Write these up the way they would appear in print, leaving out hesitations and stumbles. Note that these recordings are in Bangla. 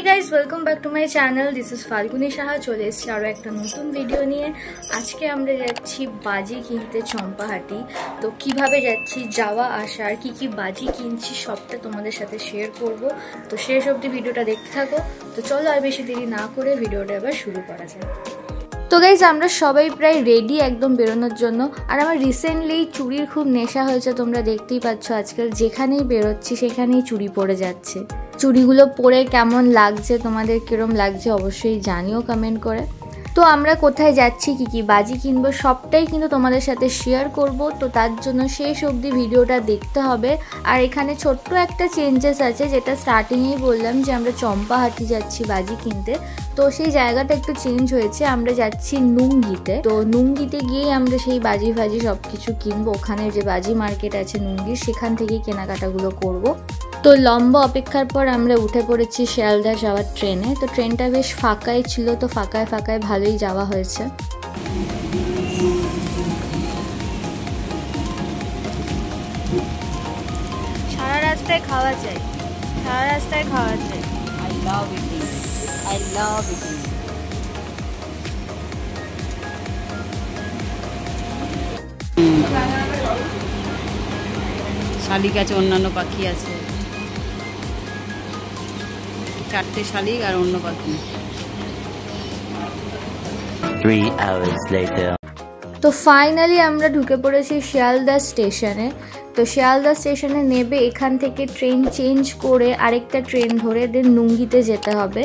Guys welcome back to my channel. This is Falguni Saha. চলে এসেছি আরও একটা নতুন ভিডিও নিয়ে। আজকে আমরা যাচ্ছি বাজি কিনতে চম্পাহাটি। তো কিভাবে যাচ্ছি, যাওয়া আসা আর কি বাজি কিনছি সবটা তোমাদের সাথে শেয়ার করব। তো শেষ অবধি ভিডিওটা দেখতে থাকো। তো চলো আর বেশি দেরি না করে ভিডিওটা এবার শুরু করা যায়। তো গাইজ আমরা সবাই প্রায় রেডি একদম বেরোনোর জন্য। আর আমার রিসেন্টলি চুড়ির খুব নেশা হয়েছে, তোমরা দেখতেই পাচ্ছ আজকাল যেখানেই বেরোচ্ছি সেখানেই চুড়ি পরে যাচ্ছে। চুড়িগুলো পরে কেমন লাগছে, তোমাদের কিরম লাগছে অবশ্যই জানিও কমেন্ট করে। তো আমরা কোথায় যাচ্ছি, কি বাজি কিনবো সবটাই কিন্তু তোমাদের সাথে শেয়ার করব। তো তার জন্য শেষ অবধি ভিডিওটা দেখতে হবে। আর এখানে ছোট্ট একটা চেঞ্জেস আছে, যেটা স্টার্টিংয়েই বললাম যে আমরা চম্পাহাটি যাচ্ছি বাজি কিনতে। তো সেই জায়গাটা একটু চেঞ্জ হয়েছে, আমরা যাচ্ছি নুঙ্গিতে। তো নুঙ্গিতে গিয়েই আমরা সেই বাজি ফাজি সব কিছু কিনবো। ওখানে যে বাজি মার্কেট আছে নুঙ্গির, সেখান থেকেই কেনাকাটাগুলো করব। তো লম্বা অপেক্ষার পর আমরা উঠে পড়েছি শিয়ালদা যাওয়ার ট্রেনে। তো ট্রেনটা বেশ ফাঁকাই ছিল, তো ফাঁকায় ভালোই যাওয়া হয়েছে। সারা রাস্তায় খাওয়া যায়, সারা রাস্তায় খাওয়া যায়। I love eating. I love eating. শালিক আছে, অন্যান্য পাখি আছে, চারটে শালিক আর অন্য পাখি। 3 hours later. তো ফাইনালি আমরা ঢুকে পড়েছি শিয়ালদা স্টেশনে। তো শিয়ালদা স্টেশনে নেবে এখান থেকে ট্রেন চেঞ্জ করে আরেকটা ট্রেন ধরে দেন নুঙ্গিতে যেতে হবে।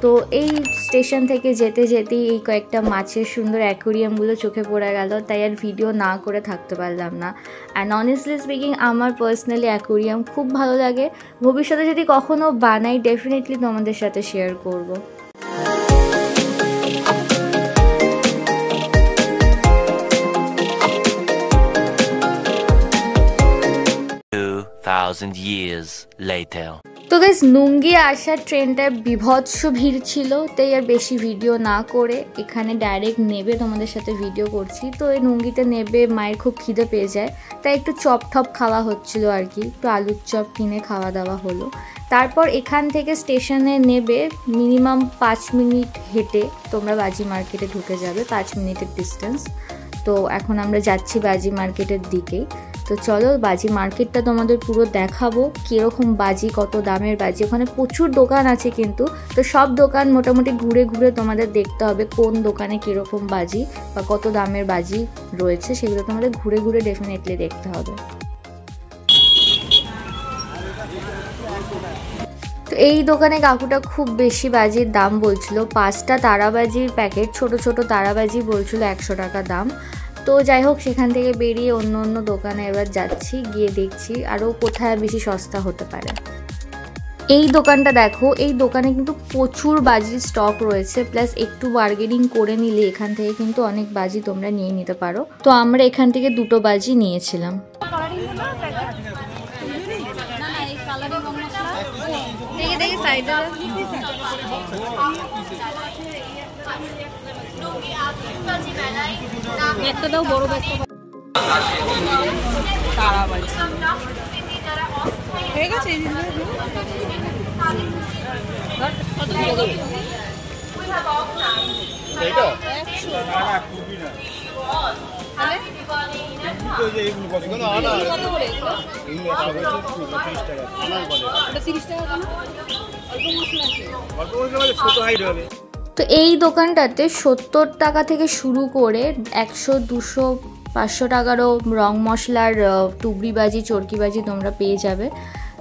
তো এই স্টেশন থেকে যেতে যেতেই এই কয়েকটা মাছের সুন্দর অ্যাকোরিয়ামগুলো চোখে পড়ে গেল, তাই আর ভিডিও না করে থাকতে পারলাম না। অ্যান্ড অনেস্টলি স্পিকিং আমার পার্সোনালি অ্যাকোরিয়াম খুব ভালো লাগে। ভবিষ্যতে যদি কখনও বানাই ডেফিনেটলি তোমাদের সাথে শেয়ার করব। 2000 years later. তো গাইস নুঙ্গি আসার ট্রেনটায় বিভৎস ভিড় ছিল, তাই আর বেশি ভিডিও না করে এখানে ডাইরেক্ট নেবে তোমাদের সাথে ভিডিও করছি। তো এই নুঙ্গিতে নেবে মায়ের খুব খিদে পেয়ে যায়, তাই একটু চপ ঠপ খাওয়া হচ্ছিল আর কি। একটু আলুর চপ কিনে খাওয়া দাওয়া হলো। তারপর এখান থেকে স্টেশনে নেবে মিনিমাম 5 মিনিট হেঁটে তোমরা বাজি মার্কেটে ঢুকে যাবে, 5 মিনিটের ডিস্টেন্স। তো এখন আমরা যাচ্ছি বাজি মার্কেটের দিকেই। তো চলো বাজি মার্কেটটা তোমাদের পুরো দেখাবো, কীরকম বাজি, কত দামের বাজি। ওখানে প্রচুর দোকান আছে কিন্তু, তো সব দোকান মোটামুটি ঘুরে ঘুরে তোমাদের দেখতে হবে কোন দোকানে কীরকম বাজি বা কত দামের বাজি রয়েছে, সেগুলো তোমাদের ঘুরে ঘুরে ডেফিনেটলি দেখতে হবে। তো এই দোকানে কাকুটা খুব বেশি বাজির দাম বলছিল। 5টা তারাবাজির প্যাকেট, ছোট ছোট তারাবাজি বলছিল 100 টাকা দাম। তো যাই হোক, সেখান থেকে বেরিয়ে অন্য দোকানে এবার যাচ্ছি, গিয়ে দেখছি আরও কোথায় বেশি সস্তা হতে পারে। এই দোকানটা দেখো, এই দোকানে কিন্তু প্রচুর বাজির স্টক রয়েছে, প্লাস একটু বার্গেনিং করে নিলে এখান থেকে কিন্তু অনেক বাজি তোমরা নিয়ে নিতে পারো। তো আমরা এখান থেকে 2টো বাজি নিয়েছিলাম। একটা দাও, বড় ব্যাগটা। তারাবাজি হয়ে গেছে। তো এই দোকানটাতে 70 টাকা থেকে শুরু করে 100, 200, 500 টাকারও রং মশলার টুবড়িবাজি, চরকিবাজি তোমরা পেয়ে যাবে।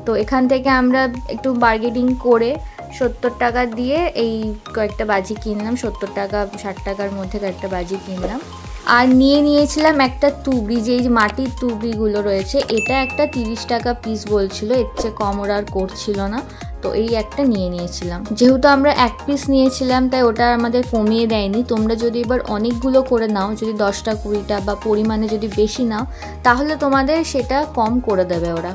তো এখান থেকে আমরা একটু বার্গেনিং করে 70 টাকা দিয়ে এই কয়েকটা বাজি কিনলাম। 70 টাকা 60 টাকার মধ্যে কয়েকটা বাজি কিনলাম। আর নিয়েছিলাম একটা তুবড়ি, যেই মাটির তুবড়িগুলো রয়েছে, এটা একটা 30 টাকা পিস বলছিল, এর চেয়ে কম ওরা আর করছিল না। তো এই একটা নিয়েছিলাম। যেহেতু আমরা 1 পিস নিয়েছিলাম তাই ওটা আমাদের কমিয়ে দেয়নি। তোমরা যদি এবার অনেকগুলো করে নাও, যদি 10টা 20টা বা পরিমাণে যদি বেশি নাও, তাহলে তোমাদের সেটা কম করে দেবে ওরা।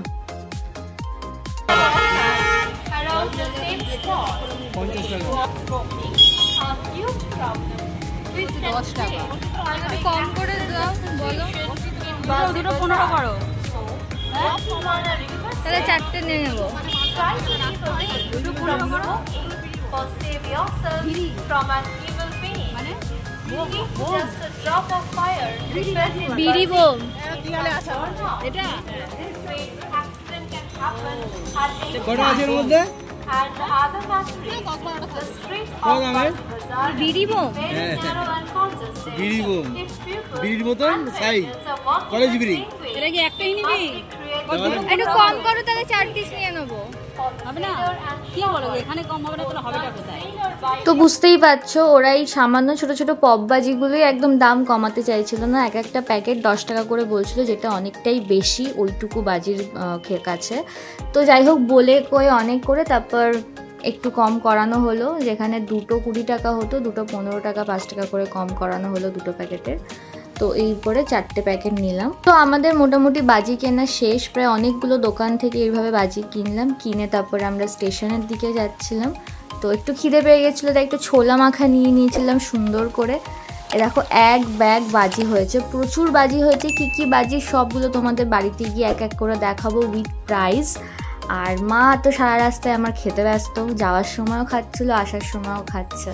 10 টাকা কম করে দাও, বলো। দুটো 15 করো। তাহলে 4টে নিয়ে নেবো। yourself from an evil being. Just a drop of fire. বিড়ি bomb This way, accident can happen at any time. And the other battery, the street of Bazaar, বিড়ি bomb very narrow and congested. বিড়ি বোম Its pupils বিড়ির মতন and size residents are walking college the বিড়ি same way. এটা কি একটাই নিবি? একটু কম করো, তাহলে 4 পিস নিয়ে নেবো। হবে না? কি বলো এখানে কম হবে না, তাহলে হবেটা কোথায়? তো বুঝতেই পারছো, ওরা এই সামান্য ছোট ছোট পপবাজিগুলোই একদম দাম কমাতে চাইছিল না। এক একটা প্যাকেট 10 টাকা করে বলছিল, যেটা অনেকটাই বেশি ওইটুকু বাজির কাছে। তো যাই হোক, বলে কয়ে অনেক করে তারপর একটু কম করানো হলো। যেখানে দুটো 20 টাকা হতো, দুটো 15 টাকা, 5 টাকা করে কম করানো হলো দুটো প্যাকেটের। তো এই করে 4টে প্যাকেট নিলাম। তো আমাদের মোটামুটি বাজি কেনা শেষ, প্রায় অনেকগুলো দোকান থেকে এইভাবে বাজি কিনলাম। কিনে তারপরে আমরা স্টেশনের দিকে যাচ্ছিলাম। তো একটু খিদে পেয়ে গেছিলো, তাই একটু ছোলা মাখা নিয়ে নিয়েছিলাম সুন্দর করে। দেখো এক ব্যাগ বাজি হয়েছে, প্রচুর বাজি হয়েছে। কি কি বাজি সবগুলো তোমাদের বাড়িতে গিয়ে এক এক করে দেখাবো উইথ প্রাইস। আর মা তো সারা রাস্তায় আমার খেতে ব্যস্ত, যাওয়ার সময়ও খাচ্ছিলো, আসার সময়ও খাচ্ছে।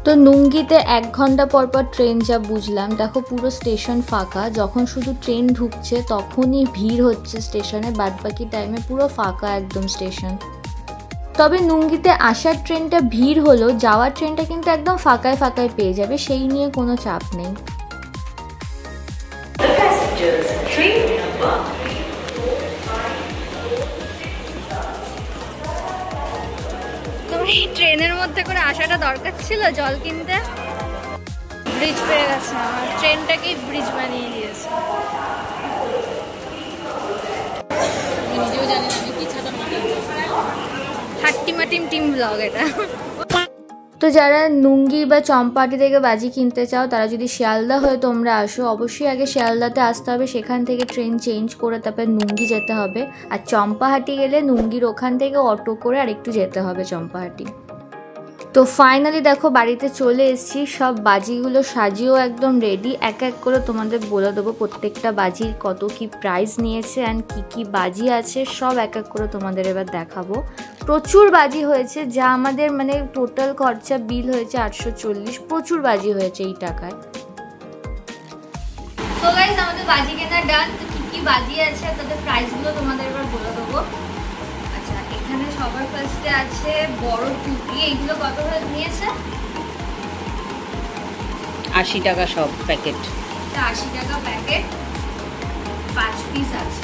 তো নুঙ্গিতে 1 ঘন্টা পর পর ট্রেন যা বুঝলাম। দেখো পুরো স্টেশন ফাঁকা, যখন শুধু ট্রেন ঢুকছে তখনই ভিড় হচ্ছে স্টেশনে, বাদবাকি টাইমে পুরো ফাঁকা একদম স্টেশন। তবে নুঙ্গিতে আসার ট্রেনটা ভিড় হলো, যাওয়ার ট্রেনটা কিন্তু একদম ফাঁকায় ফাঁকায় পেয়ে যাবে, সেই নিয়ে কোনো চাপ নেই। তোমার এই ট্রেনের মধ্যে করে আসাটা দরকার ছিল জল কিনতে। ব্রিজ পেয়ে গেছে, আমার ট্রেনটাকেই ব্রিজ বানিয়ে দিয়েছে। নিজেও জানি না কি ছাতা মাটি। হাট্টিমাটিম টিম ব্লগ এটা। তো যারা নুঙ্গি বা চম্পাহাটি থেকে বাজি কিনতে চাও, তারা যদি শিয়ালদা হয়ে তোমরা আসো, অবশ্যই আগে শিয়ালদাতে আসতে হবে, সেখান থেকে ট্রেন চেঞ্জ করে তারপরে নুঙ্গি যেতে হবে। আর চম্পাহাটি গেলে নুঙ্গির ওখান থেকে অটো করে আর একটু যেতে হবে চম্পাহাটি। তো ফাইনালি দেখো বাড়িতে চলে এসেছি, সব বাজিগুলো সাজিয়েও একদম রেডি। এক এক করে তোমাদের বলে দেবো প্রত্যেকটা বাজির কত কি প্রাইস নিয়েছে অ্যান্ড কি কি বাজি আছে, সব এক এক করে তোমাদের এবার দেখাবো। প্রচুর বাজি হয়েছে, যা আমাদের মানে টোটাল খরচা বিল হয়েছে 840। প্রচুর বাজি হয়েছে এই টাকায়। তো গাইস আমাদের বাজি কেনা ডান। তো কি কি বাজি আছে তাদের প্রাইসগুলো তোমাদের এবার বলে দেবো। আচ্ছা, এখানে সবার ফার্স্টে আছে বড় টুপি। এইগুলো কত করে নিয়েছে? 80 টাকা সব প্যাকেট। এটা 80 টাকা প্যাকেট, 5 পিস আছে,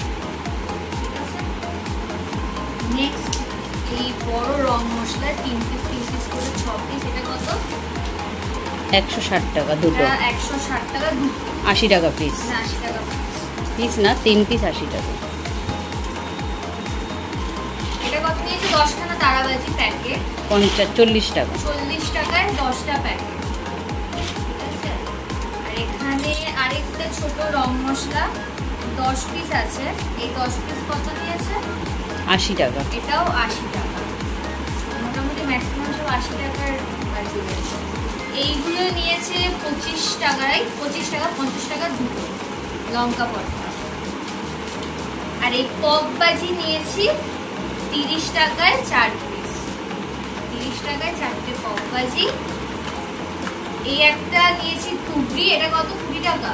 ঠিক আছে। নেক্সট এই বড় রং মশলা 3 পিস করে 6 পিস। এটা কত? 160 টাকা দুটো। 160 টাকা দুটো। 80 টাকা পিস। না 80 টাকা পিস না, 3 পিস 80 টাকা। এটা কত নিয়েছে? 10 খানা তারাবাজি প্যাকেট, 40 টাকা। 40 টাকায় 10টা প্যাকেট, ঠিক আছে। আর এখানে আরেকটা ছোট রং মশলা 10 পিস আছে। এই 10 পিস কত নিয়েছে? 80 টাকা। এটাও 80 টাকা। মোটামুটি ম্যাক্সিমাম সব 80 টাকার বাজি রয়েছে। এইগুলো নিয়েছে 25 টাকায়, 25 টাকা 50 টাকা দুটো লঙ্কা পড়া। আর এই পপ বাজি নিয়েছি 30 টাকায় 4 পিস, 30 টাকায় 4টে পপ বাজি। এই একটা নিয়েছি তুবড়ি, এটা কত? 20 টাকা।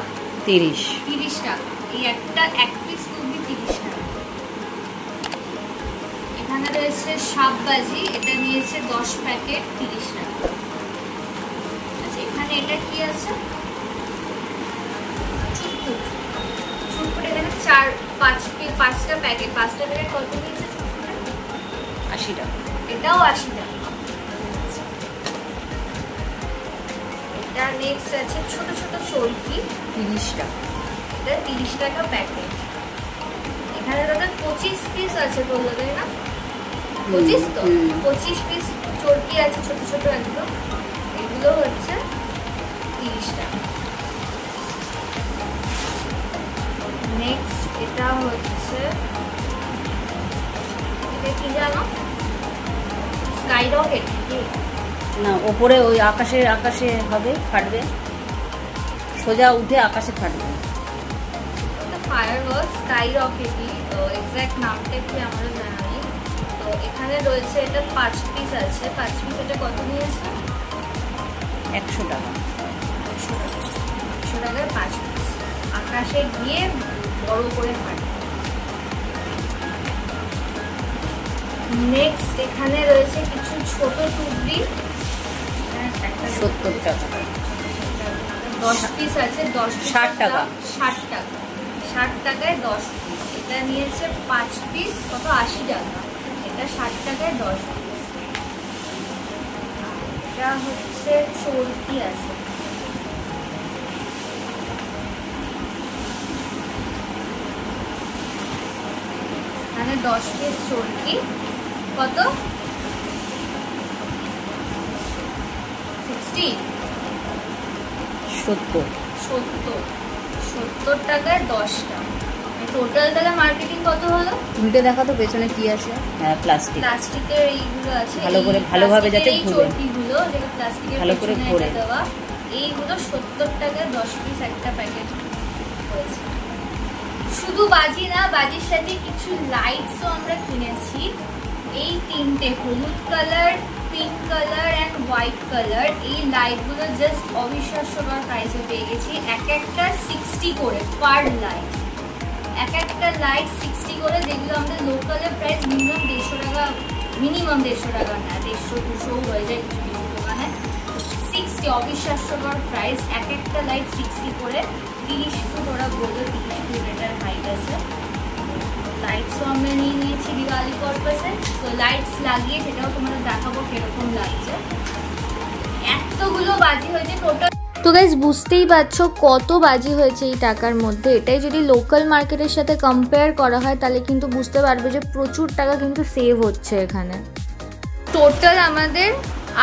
30 টাকা। এই একটা 1 পিস তুবড়ি 30 টাকা। এখানে রয়েছে সাপ বাজি, এটা নিয়েছে 10 প্যাকেট 30 টাকা। আচ্ছা, এখানে এটা কি আছে? চুটপুট। এখানে 5টা প্যাকেট, 5টা প্যাকেট কত নিয়েছে? 80 টাকা। এটাও 80 টাকা। এটা নেক্সট আছে ছোট ছোট চরকি 30 টাকা। এটা 30 টাকা প্যাকেট। এখানে টোটাল 25 পিস আছে বললো, তাই না? 25 তো 25 পিস চরকি আছে ছোট ছোট একদম। এগুলো হচ্ছে 30 টাকা। নেক্সট এটা হচ্ছে, এটা কি জানো? স্কাই রকেট না, ওপরে ওই আকাশে হবে, ফাটবে, সোজা উঠে আকাশে ফাটবে। ফায়ারওয়ার্ক স্কাই রকেটই, তো এক্স্যাক্ট নামটা কি আমারও জানা নেই। তো এখানে রয়েছে, এটা 5 পিস আছে। 5 পিস এটা কত নিয়েছে? 100 টাকা। 100 টাকায় 5 পিস। আকাশে গিয়ে বড় করে ফাটে। নেক্সট এখানে রয়েছে কিছু ছোট টুকরি, 70 টাকা। 10 পিস আছে। 10 60 টাকা। 60 টাকা। 60 টাকায় 10 পিস। এটা নিয়েছে 5 পিস, কত? 80 টাকা। এটা 60 টাকায় 10 পিস। এটা হচ্ছে চর্কি আছে, এখানে 10 পিস চর্কি, কত? 60 70 টাকায় 10টা। টোটাল তাহলে মার্কেটিং কত হলো? উল্টে দেখা তো পেছনে কি আছে। হ্যাঁ, প্লাস্টিকের এইগুলো আছে, ভালোভাবে যাতে চর্কিগুলো যেটা প্লাস্টিকের ভালো করে ভরে দেওয়া, এইগুলো 70 টাকায় 10 পিস একটা প্যাকেট হয়েছে। শুধু বাজি না, বাজির সাথে কিছু লাইটসও আমরা কিনেছি। এই 3টে হলুদ colour, pink colour and white colour, এই লাইটগুলো জাস্ট অবিশ্বাস্যকর প্রাইসে পেয়ে গেছি। এক একটা 60 করে পার লাইট, এক একটা লাইট 60 করে, যেগুলো আমাদের লোকালের প্রাইস মিনিমাম 150 টাকা, মিনিমাম 150 টাকা না, 150-200 হয়ে যায় কিছু কিছু দোকানে। 60 অবিশ্বাস্যকর প্রাইস, এক একটা লাইট 60 করে। 30 ফুট ওরা বললো, 30 ফুট এটার হাইট আছে। লাইটসও আমরা নিয়ে নিয়েছি দিওয়ালি পারপাসে। তো লাইটস লাগিয়ে সেটাও তোমাদের দেখাবো কিরকম লাগছে। এতগুলো বাজি হয়েছে টোটাল। তো গাইস বুঝতেই পারছো কত বাজি হয়েছে এই টাকার মধ্যে। এটাই যদি লোকাল মার্কেটের সাথে কম্পেয়ার করা হয় তাহলে কিন্তু বুঝতে পারবে যে প্রচুর টাকা কিন্তু সেভ হচ্ছে এখানে। টোটাল আমাদের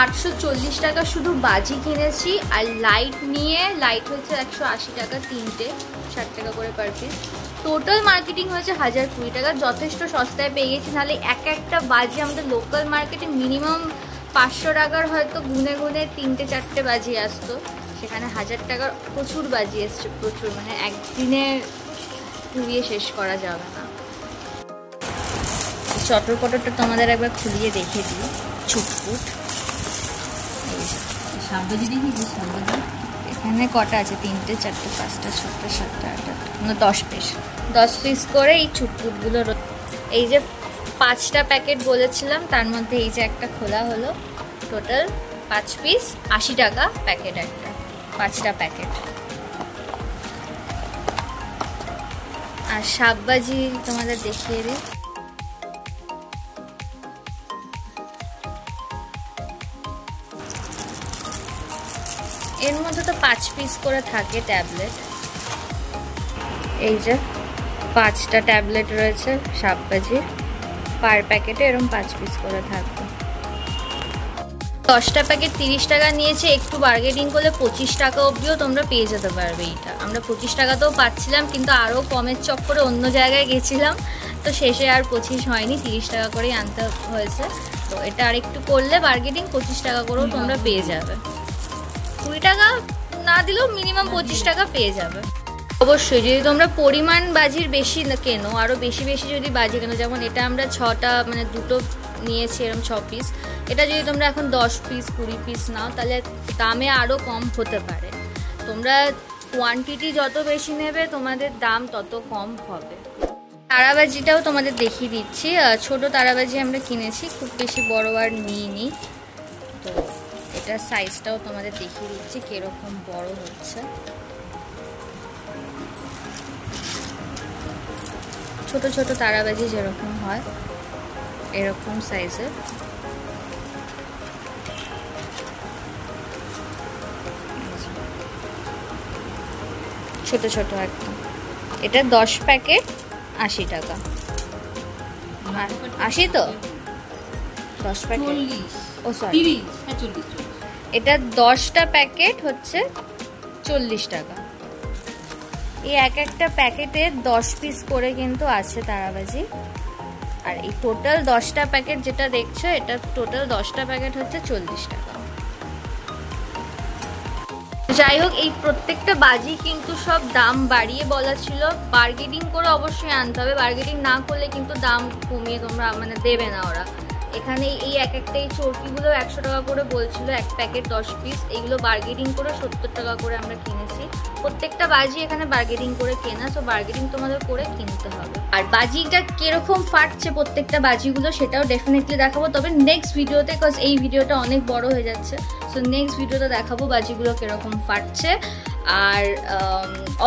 840 টাকা শুধু বাজি কিনেছি, আর লাইট নিয়ে, লাইট হচ্ছে 180 টাকা 3টে, 60 টাকা করে পার পিস। টোটাল মার্কেটিং হয়েছে 1020 টাকা, যথেষ্ট সস্তায় পেয়ে গেছি। নাহলে এক একটা বাজি আমাদের লোকাল মার্কেটে মিনিমাম 500 টাকার হয়তো গুনে গুনে 3-4টে বাজি আসতো, সেখানে 1000 টাকার প্রচুর বাজি এসছে, প্রচুর, মানে একদিনে ঘুরিয়ে শেষ করা যাবে না। চটর পটরটা তোমাদের একবার খুলিয়ে দেখিয়ে দিই, ছুটপুট। এখানে কটা আছে? 3টে, 4টে, 5টা, 6টা, 7টা, 8টা, 10 পিস। 10 পিস করে এই ছুটপুটগুলো। এই যে 5টা প্যাকেট বলেছিলাম, তার মধ্যে এই যে একটা খোলা হলো। টোটাল 5 পিস, 80 টাকা প্যাকেট একটা, 5টা প্যাকেট। আর সাববাজি তোমাদের দেখিয়ে দিই। এর মধ্যে তো 5 পিস করে থাকে ট্যাবলেট। এই যে 5টা ট্যাবলেট রয়েছে সাববাজির, পার প্যাকেটে এরকম 5 পিস করে থাকবে। 10টা প্যাকেট 30 টাকা নিয়েছে, একটু বার্গেনিং করলে 25 টাকা অবধিও তোমরা পেয়ে যেতে পারবে। এইটা আমরা 25 টাকাতেও পাচ্ছিলাম, কিন্তু আরও কমের চক্করে অন্য জায়গায় গেছিলাম, তো শেষে আর 25 হয়নি, 30 টাকা করেই আনতে হয়েছে। তো এটা আর একটু করলে বার্গেনিং 25 টাকা করেও তোমরা পেয়ে যাবে। 20 টাকা না দিলেও মিনিমাম 25 টাকা পেয়ে যাবে। অবশ্যই যদি তোমরা পরিমাণ বাজির বেশি কেনো, আরও বেশি বেশি যদি বাজি কেনো, যেমন এটা আমরা 6টা, মানে 2টো নিয়েছি এরকম 6 পিস, এটা যদি তোমরা এখন 10 পিস 20 পিস নাও তাহলে দামে আরও কম হতে পারে। তোমরা কোয়ান্টিটি যত বেশি নেবে তোমাদের দাম তত কম হবে। তারাবাজিটাও তোমাদের দেখিয়ে দিচ্ছি। ছোট তারাবাজি আমরা কিনেছি, খুব বেশি বড় আর নিইনি। তো এটার সাইজটাও তোমাদের দেখিয়ে দিচ্ছি কিরকম বড় হচ্ছে। ছোট ছোট তারাবাজি যেরকম হয় এরকম সাইজের। ছোট ছোট একদম। এটা 10 প্যাকেট 80 টাকা। 80 তো 10 প্যাকেট, ও সরি 40। এটা 10টা প্যাকেট হচ্ছে 40 টাকা। এই এক একটা প্যাকেটে 10 পিস করে কিন্তু আছে তারাবাজি। আর এই টোটাল 10টা প্যাকেট যেটা দেখছো, এটা টোটাল 10টা প্যাকেট হচ্ছে 40 টাকা। যাই হোক, এই প্রত্যেকটা বাজি কিন্তু সব দাম বাড়িয়ে বলা ছিল, বার্গেনিং করে অবশ্যই আনতে হবে, বার্গেনিং না করলে কিন্তু দাম কমিয়ে তোমরা মানে দেবে না ওরা। এখানে এই এক একটা এই চরকিগুলো 100 টাকা করে বলছিল, এক প্যাকেট 10 পিস, এইগুলো বার্গেনিং করে 70 টাকা করে আমরা কিনেছি। প্রত্যেকটা বাজি এখানে বার্গেনিং করে কেনা, সো বার্গেনিং তোমাদের করে কিনতে হবে। আর বাজিটা কিরকম ফাটছে প্রত্যেকটা বাজিগুলো সেটাও ডেফিনেটলি দেখাবো, তবে নেক্সট ভিডিওতে, বিকজ এই ভিডিওটা অনেক বড় হয়ে যাচ্ছে। সো নেক্সট ভিডিওতে দেখাবো বাজিগুলো কিরকম ফাটছে। আর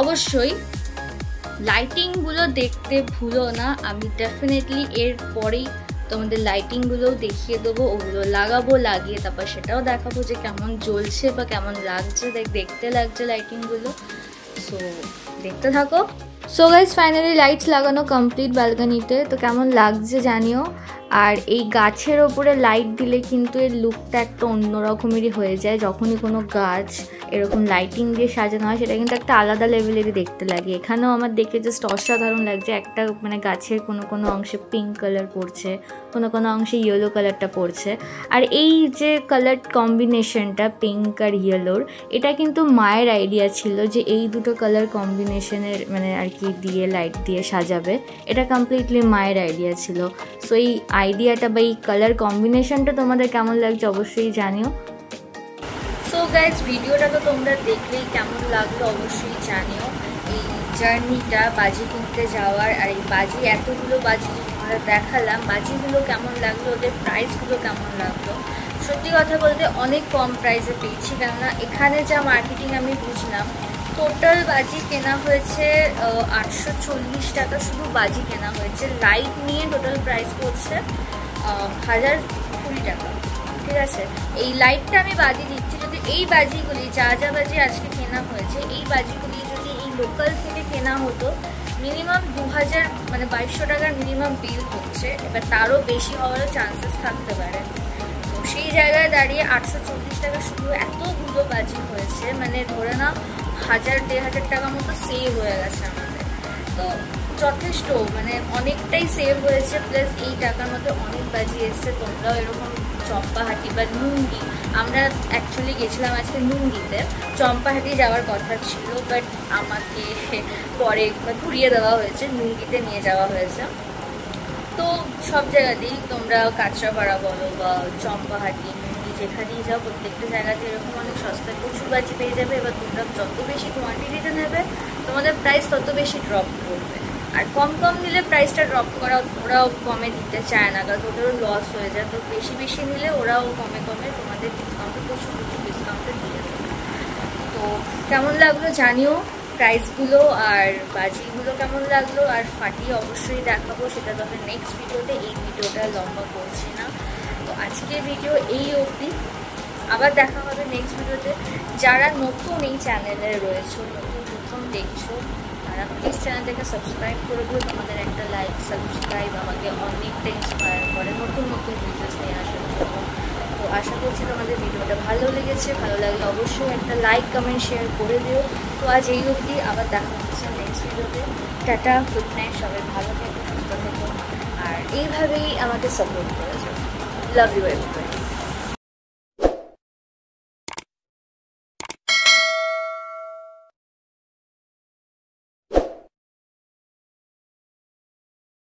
অবশ্যই লাইটিংগুলো দেখতে ভুলো না, আমি ডেফিনেটলি এর পরেই তোমাদের লাইটিংগুলোও দেখিয়ে দেবো, ওগুলো লাগাবো, লাগিয়ে তারপর সেটাও দেখাবো যে কেমন জ্বলছে বা কেমন লাগছে, দেখতে লাগছে লাইটিংগুলো। সো দেখতে থাকো। সো গাইস, ফাইনালি লাইটস লাগানো কমপ্লিট ব্যালকনিতে, তো কেমন লাগছে জানিও। আর এই গাছের ওপরে লাইট দিলে কিন্তু এর লুকটা একটা অন্যরকমেরই হয়ে যায়। যখনই কোনো গাছ এরকম লাইটিং দিয়ে সাজানো হয় সেটা কিন্তু একটা আলাদা লেভেলেরই দেখতে লাগে। এখানেও আমার দেখে জাস্ট অসাধারণ লাগছে। একটা মানে গাছের কোনো অংশে পিঙ্ক কালার পড়ছে, কোনো অংশে ইয়েলো কালারটা পড়ছে। আর এই যে কালার কম্বিনেশনটা পিঙ্ক আর ইয়েলোর, এটা কিন্তু মায়ের আইডিয়া ছিল যে এই দুটো কালার কম্বিনেশনের মানে আর কি দিয়ে লাইট দিয়ে সাজাবে, এটা কমপ্লিটলি মায়ের আইডিয়া ছিল। সো এই আইডিয়াটা বা এই কালার কম্বিনেশনটা তোমাদের কেমন লাগছে অবশ্যই জানিও। সো গাইজ, ভিডিওটা তো তোমরা দেখলেই, কেমন লাগলো অবশ্যই জানিও। এই জার্নিটা বাজি কিনতে যাওয়ার, আর এই বাজি এতগুলো বাজি তোমরা দেখালাম, বাজিগুলো কেমন লাগলো, ওদের প্রাইসগুলো কেমন লাগলো। সত্যি কথা বলতে অনেক কম প্রাইসে পেয়েছি, কেননা এখানে যা মার্কেটিং আমি বুঝলাম, টোটাল বাজি কেনা হয়েছে 840 টাকা, শুধু বাজি কেনা হয়েছে। লাইট নিয়ে টোটাল প্রাইস পড়ছে 1020 টাকা, ঠিক আছে। এই লাইটটা আমি বাজি দিচ্ছি, যদি এই বাজিগুলি যা বাজি আজকে কেনা হয়েছে, এই বাজিগুলি যদি এই লোকাল থেকে কেনা হতো, মিনিমাম 2000 মানে 2200 টাকার মিনিমাম বিল হচ্ছে। এবার তারও বেশি হওয়ারও চান্সেস থাকতে পারে। তো সেই জায়গায় দাঁড়িয়ে 840 টাকা শুধু এতগুলো বাজি হয়েছে, মানে ধরে না 1000-1500 টাকা মতো সেভ হয়ে গেছে আমাদের। তো যথেষ্ট, মানে অনেকটাই সেভ হয়েছে। প্লাস এই টাকার মধ্যে অনেক বাজি এসছে। তোমরাও এরকম চম্পাহাটি বা নুঙ্গি, আমরা অ্যাকচুয়ালি গেছিলাম আজকে নুঙ্গিতে, চম্পাহাটি যাওয়ার কথা ছিল, বাট আমাকে পরে ঘুরিয়ে দেওয়া হয়েছে, নুঙ্গিতে নিয়ে যাওয়া হয়েছে। তো সব জায়গাতেই তোমরা কাঁচরাপাড়া বলো বা চম্পাহাটি, নুঙ্গি, যেখানেই যাও প্রত্যেকটা জায়গাতে এরকম অনেক সস্তায় প্রচুর বাজি পেয়ে যাবে। এবার তোমরা যত বেশি কোয়ান্টিটিতে নেবে তোমাদের প্রাইস তত বেশি ড্রপ করবে। আর কম নিলে প্রাইসটা ড্রপ করা ওরাও কমে দিতে চায় না, কারণ ওদেরও লস হয়ে যায়। তো বেশি নিলে ওরাও কমে তোমাদের ডিসকাউন্টে প্রচুর ডিসকাউন্টে দিয়ে দেবে। তো কেমন লাগলো জানিও প্রাইসগুলো, আর বাজিগুলো কেমন লাগলো, আর ফাটিয়ে অবশ্যই দেখাবো, সেটা তবে নেক্সট ভিডিওতে। এই ভিডিওটা লম্বা করছি না। তো আজকের ভিডিও এই অবধি, আবার দেখা হবে নেক্সট ভিডিওতে। যারা নতুন এই চ্যানেলে রয়েছো, নতুন দেখছো, তারা প্লিজ চ্যানেলটাকে সাবস্ক্রাইব করে দিও। তোমাদের একটা লাইক সাবস্ক্রাইব আমাকে অনেকটা ইন্সপায়ার করে নতুন ভিডিওস নিয়ে আসার জন্য। তো আশা করছি তোমাদের ভিডিওটা ভালো লেগেছে। ভালো লাগলে অবশ্যই একটা লাইক কমেন্ট শেয়ার করে দিও। তো আজ এই অবধি, আবার দেখা হচ্ছে নেক্সট ভিডিওতে। টাটা, গুড নাইট, সবাই ভালো থেকো, সুস্থ থেকো, আর এইভাবেই আমাকে সাপোর্ট করে যাও। Love you everyone.